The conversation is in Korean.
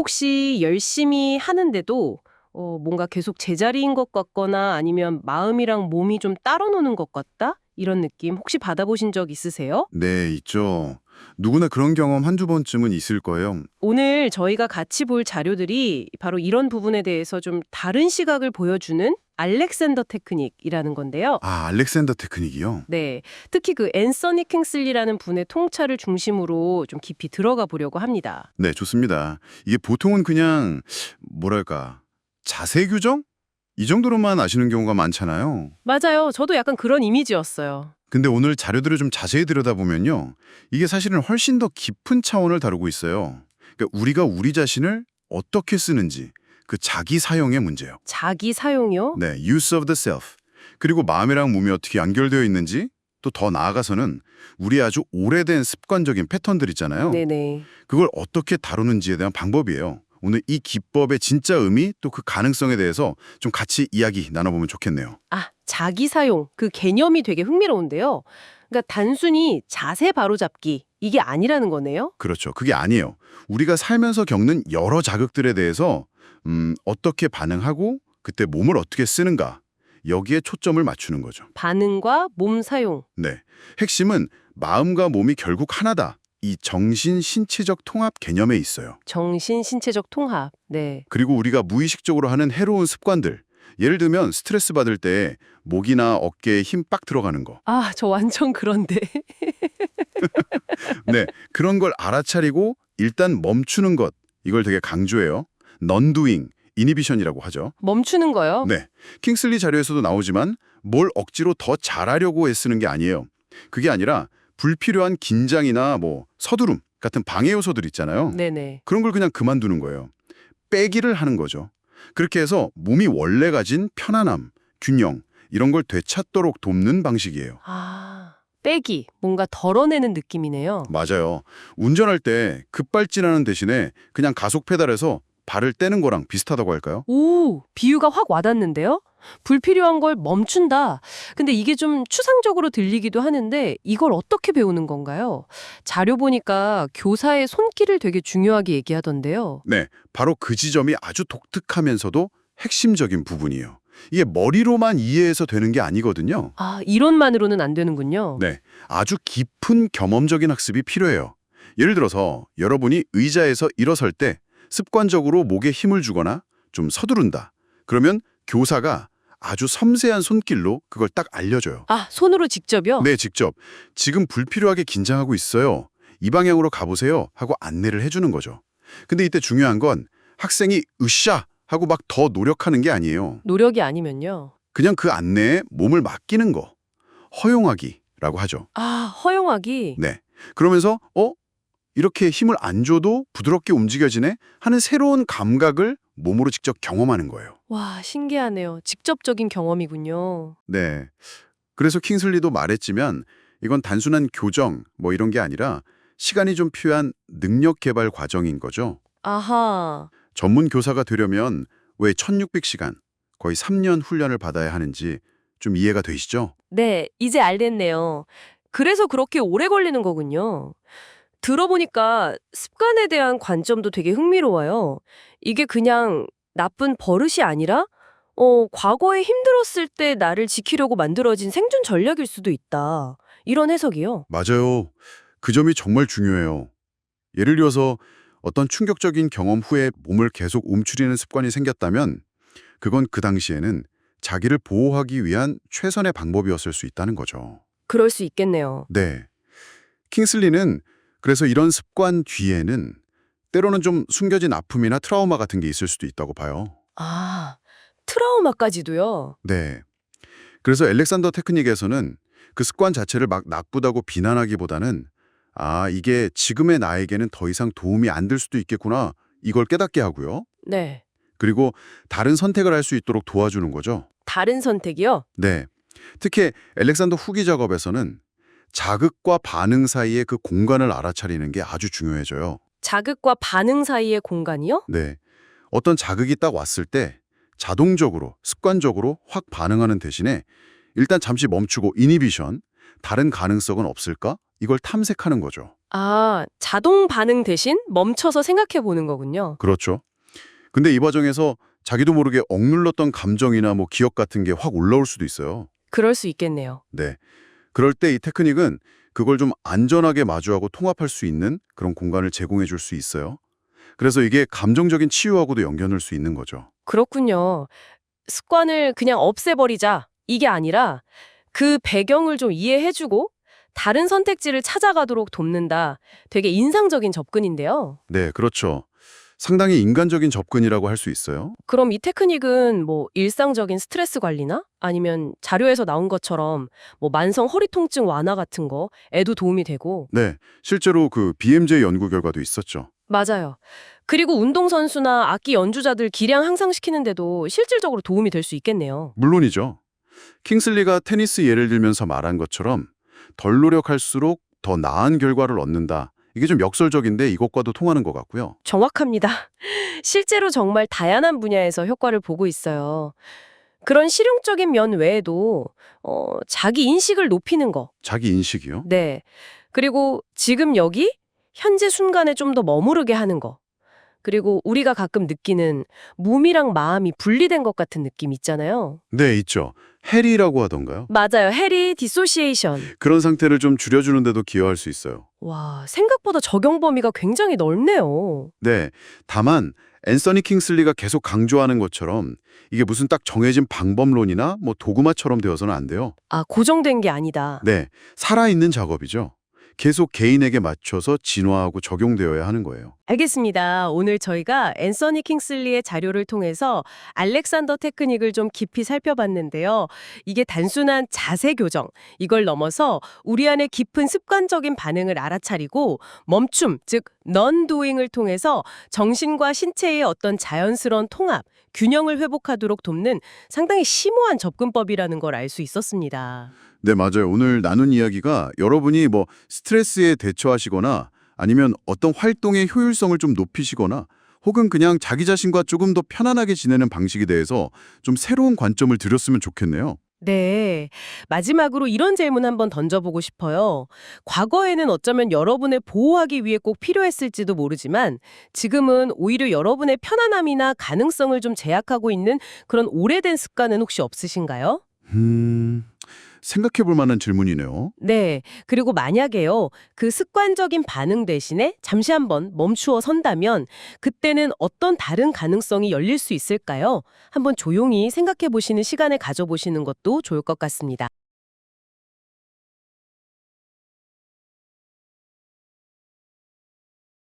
혹시 열심히 하는데도 뭔가 계속 제자리인 것 같거나 아니면 마음이랑 몸이 좀 따로 노는 것 같다? 이런 느낌 혹시 받아보신 적 있으세요? 네, 있죠. 누구나 그런 경험 한두 번쯤은 있을 거예요. 오늘 저희가 같이 볼 자료들이 바로 이런 부분에 대해서 좀 다른 시각을 보여주는 알렉산더 테크닉이라는 건데요. 아, 알렉산더 테크닉이요? 네, 특히 그 앤서니 킹슬리라는 분의 통찰을 중심으로 좀 깊이 들어가 보려고 합니다. 네, 좋습니다. 이게 보통은 그냥 뭐랄까 자세 교정? 이 정도로만 아시는 경우가 많잖아요. 맞아요. 저도 약간 그런 이미지였어요. 근데 오늘 자료들을 좀 자세히 들여다보면요. 이게 사실은 훨씬 더 깊은 차원을 다루고 있어요. 그러니까 우리가 우리 자신을 어떻게 쓰는지, 그 자기 사용의 문제요. 자기 사용이요? 네, use of the self. 그리고 마음이랑 몸이 어떻게 연결되어 있는지, 또 더 나아가서는 우리 아주 오래된 습관적인 패턴들 있잖아요. 네네. 그걸 어떻게 다루는지에 대한 방법이에요. 오늘 이 기법의 진짜 의미 또 그 가능성에 대해서 좀 같이 이야기 나눠보면 좋겠네요. 아, 자기 사용. 그 개념이 되게 흥미로운데요. 그러니까 단순히 자세 바로잡기 이게 아니라는 거네요. 그렇죠. 그게 아니에요. 우리가 살면서 겪는 여러 자극들에 대해서 어떻게 반응하고 그때 몸을 어떻게 쓰는가 여기에 초점을 맞추는 거죠. 반응과 몸 사용. 네. 핵심은 마음과 몸이 결국 하나다. 이 정신 신체적 통합 개념에 있어요. 정신 신체적 통합. 네. 그리고 우리가 무의식적으로 하는 해로운 습관들. 예를 들면 스트레스 받을 때 목이나 어깨에 힘 빡 들어가는 거. 아, 저 완전 그런데. 네. 그런 걸 알아차리고 일단 멈추는 것. 이걸 되게 강조해요. non-doing, inhibition이라고 하죠. 멈추는 거요? 네. 킹슬리 자료에서도 나오지만 뭘 억지로 더 잘하려고 애쓰는 게 아니에요. 그게 아니라 불필요한 긴장이나 서두름 같은 방해 요소들 있잖아요. 네네. 그런 걸 그냥 그만두는 거예요. 빼기를 하는 거죠. 그렇게 해서 몸이 원래 가진 편안함, 균형 이런 걸 되찾도록 돕는 방식이에요. 아, 빼기. 뭔가 덜어내는 느낌이네요. 맞아요. 운전할 때 급발진하는 대신에 그냥 가속 페달에서 발을 떼는 거랑 비슷하다고 할까요? 오, 비유가 확 와닿는데요? 불필요한 걸 멈춘다. 근데 이게 좀 추상적으로 들리기도 하는데 이걸 어떻게 배우는 건가요? 자료 보니까 교사의 손길을 되게 중요하게 얘기하던데요. 네, 바로 그 지점이 아주 독특하면서도 핵심적인 부분이에요. 이게 머리로만 이해해서 되는 게 아니거든요. 아, 이론만으로는 안 되는군요. 네, 아주 깊은 경험적인 학습이 필요해요. 예를 들어서 여러분이 의자에서 일어설 때 습관적으로 목에 힘을 주거나 좀 서두른다. 그러면 교사가 아주 섬세한 손길로 그걸 딱 알려줘요. 아, 손으로 직접요? 네, 직접. 지금 불필요하게 긴장하고 있어요. 이 방향으로 가보세요. 하고 안내를 해주는 거죠. 근데 이때 중요한 건 학생이 으쌰! 하고 막 더 노력하는 게 아니에요. 노력이 아니면요. 그냥 그 안내에 몸을 맡기는 거. 허용하기라고 하죠. 아, 허용하기. 네. 그러면서 이렇게 힘을 안 줘도 부드럽게 움직여지네 하는 새로운 감각을 몸으로 직접 경험하는 거예요. 와, 신기하네요. 직접적인 경험이군요. 네. 그래서 킹슬리도 말했지만 이건 단순한 교정 이런 게 아니라 시간이 좀 필요한 능력 개발 과정인 거죠. 아하. 전문 교사가 되려면 왜 1600시간, 거의 3년 훈련을 받아야 하는지 좀 이해가 되시죠? 네, 이제 알겠네요. 그래서 그렇게 오래 걸리는 거군요. 들어보니까 습관에 대한 관점도 되게 흥미로워요. 이게 그냥 나쁜 버릇이 아니라, 과거에 힘들었을 때 나를 지키려고 만들어진 생존 전략일 수도 있다. 이런 해석이요. 맞아요. 그 점이 정말 중요해요. 예를 들어서 어떤 충격적인 경험 후에 몸을 계속 움츠리는 습관이 생겼다면 그건 그 당시에는 자기를 보호하기 위한 최선의 방법이었을 수 있다는 거죠. 그럴 수 있겠네요. 네. 킹슬리는 그래서 이런 습관 뒤에는 때로는 좀 숨겨진 아픔이나 트라우마 같은 게 있을 수도 있다고 봐요. 아, 트라우마까지도요? 네. 그래서 알렉산더 테크닉에서는 그 습관 자체를 막 나쁘다고 비난하기보다는 이게 지금의 나에게는 더 이상 도움이 안 될 수도 있겠구나. 이걸 깨닫게 하고요. 네. 그리고 다른 선택을 할 수 있도록 도와주는 거죠. 다른 선택이요? 네. 특히 알렉산더 후기 작업에서는 자극과 반응 사이의 그 공간을 알아차리는 게 아주 중요해져요. 자극과 반응 사이의 공간이요? 네. 어떤 자극이 딱 왔을 때 자동적으로, 습관적으로 확 반응하는 대신에 일단 잠시 멈추고 이니비션, 다른 가능성은 없을까? 이걸 탐색하는 거죠. 아, 자동 반응 대신 멈춰서 생각해 보는 거군요. 그렇죠. 근데 이 과정에서 자기도 모르게 억눌렀던 감정이나 뭐 기억 같은 게 확 올라올 수도 있어요. 그럴 수 있겠네요. 네. 그럴 때 이 테크닉은 그걸 좀 안전하게 마주하고 통합할 수 있는 그런 공간을 제공해 줄 수 있어요. 그래서 이게 감정적인 치유하고도 연결할 수 있는 거죠. 그렇군요. 습관을 그냥 없애버리자. 이게 아니라 그 배경을 좀 이해해주고 다른 선택지를 찾아가도록 돕는다. 되게 인상적인 접근인데요. 네, 그렇죠. 상당히 인간적인 접근이라고 할 수 있어요. 그럼 이 테크닉은 뭐 일상적인 스트레스 관리나 아니면 자료에서 나온 것처럼 뭐 만성 허리 통증 완화 같은 거에도 도움이 되고. 네, 실제로 그 BMJ 연구 결과도 있었죠. 맞아요. 그리고 운동선수나 악기 연주자들 기량 향상시키는데도 실질적으로 도움이 될 수 있겠네요. 물론이죠. 킹슬리가 테니스 예를 들면서 말한 것처럼 덜 노력할수록 더 나은 결과를 얻는다. 이게 좀 역설적인데 이것과도 통하는 것 같고요. 정확합니다. 실제로 정말 다양한 분야에서 효과를 보고 있어요. 그런 실용적인 면 외에도 자기 인식을 높이는 거. 자기 인식이요? 네. 그리고 지금 여기 현재 순간에 좀 더 머무르게 하는 거. 그리고 우리가 가끔 느끼는 몸이랑 마음이 분리된 것 같은 느낌 있잖아요. 네, 있죠. 해리라고 하던가요? 맞아요. 해리 디소시에이션. 그런 상태를 좀 줄여주는 데도 기여할 수 있어요. 와, 생각보다 적용 범위가 굉장히 넓네요. 네, 다만 앤서니 킹슬리가 계속 강조하는 것처럼 이게 무슨 딱 정해진 방법론이나 뭐 도구마처럼 되어서는 안 돼요. 아, 고정된 게 아니다. 네, 살아있는 작업이죠. 계속 개인에게 맞춰서 진화하고 적용되어야 하는 거예요. 알겠습니다. 오늘 저희가 앤서니 킹슬리의 자료를 통해서 알렉산더 테크닉을 좀 깊이 살펴봤는데요. 이게 단순한 자세 교정, 이걸 넘어서 우리 안에 깊은 습관적인 반응을 알아차리고 멈춤, 즉 non-doing을 통해서 정신과 신체의 어떤 자연스러운 통합, 균형을 회복하도록 돕는 상당히 심오한 접근법이라는 걸 알 수 있었습니다. 네, 맞아요. 오늘 나눈 이야기가 여러분이 뭐 스트레스에 대처하시거나 아니면 어떤 활동의 효율성을 좀 높이시거나 혹은 그냥 자기 자신과 조금 더 편안하게 지내는 방식에 대해서 좀 새로운 관점을 들였으면 좋겠네요. 네. 마지막으로 이런 질문 한번 던져보고 싶어요. 과거에는 어쩌면 여러분을 보호하기 위해 꼭 필요했을지도 모르지만 지금은 오히려 여러분의 편안함이나 가능성을 좀 제약하고 있는 그런 오래된 습관은 혹시 없으신가요? 생각해 볼 만한 질문이네요. 네. 그리고 만약에요, 그 습관적인 반응 대신에 잠시 한번 멈추어 선다면 그때는 어떤 다른 가능성이 열릴 수 있을까요? 한번 조용히 생각해 보시는 시간을 가져보시는 것도 좋을 것 같습니다.